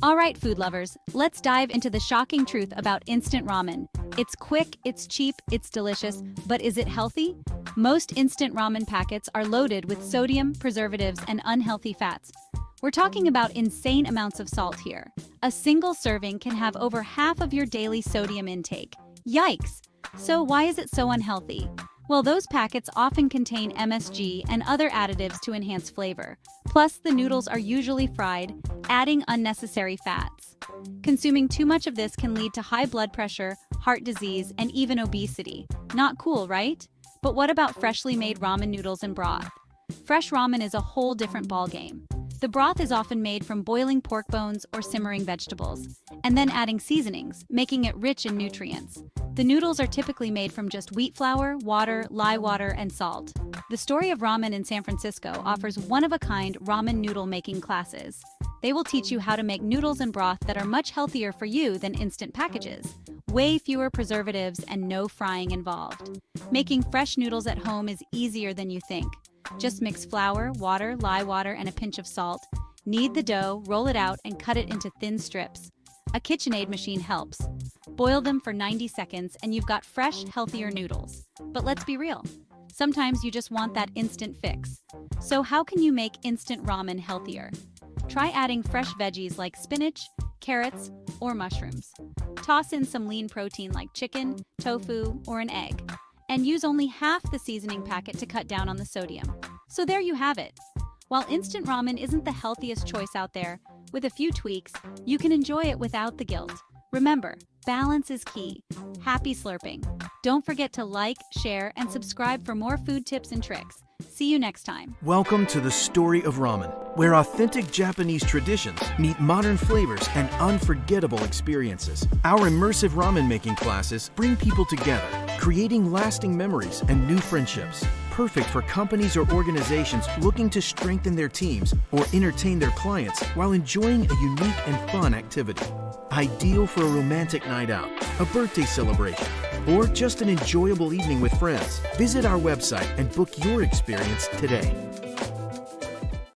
All right, food lovers, let's dive into the shocking truth about instant ramen. It's quick, it's cheap, it's delicious, but is it healthy? Most instant ramen packets are loaded with sodium, preservatives, and unhealthy fats. We're talking about insane amounts of salt here. A single serving can have over half of your daily sodium intake. Yikes! So why is it so unhealthy? Well, those packets often contain MSG and other additives to enhance flavor. Plus, the noodles are usually fried, adding unnecessary fats. Consuming too much of this can lead to high blood pressure, heart disease, and even obesity. Not cool, right? But what about freshly made ramen noodles and broth? Fresh ramen is a whole different ballgame. The broth is often made from boiling pork bones or simmering vegetables, and then adding seasonings, making it rich in nutrients. The noodles are typically made from just wheat flour, water, lye water, and salt. The Story of Ramen in San Francisco offers one-of-a-kind ramen noodle making classes. They will teach you how to make noodles and broth that are much healthier for you than instant packages. Way fewer preservatives and no frying involved. Making fresh noodles at home is easier than you think. Just mix flour, water, lye water, and a pinch of salt. Knead the dough, roll it out, and cut it into thin strips. A KitchenAid machine helps. Boil them for 90 seconds and you've got fresh, healthier noodles. But let's be real. Sometimes you just want that instant fix. So how can you make instant ramen healthier? Try adding fresh veggies like spinach, carrots, or mushrooms. Toss in some lean protein like chicken, tofu, or an egg. And use only half the seasoning packet to cut down on the sodium. So there you have it. While instant ramen isn't the healthiest choice out there, with a few tweaks, you can enjoy it without the guilt. Remember, balance is key. Happy slurping. Don't forget to like, share, and subscribe for more food tips and tricks. See you next time. Welcome to the Story of Ramen, where authentic Japanese traditions meet modern flavors and unforgettable experiences. Our immersive ramen making classes bring people together, creating lasting memories and new friendships. Perfect for companies or organizations looking to strengthen their teams or entertain their clients while enjoying a unique and fun activity. Ideal for a romantic night out, a birthday celebration, or just an enjoyable evening with friends. Visit our website and book your experience today.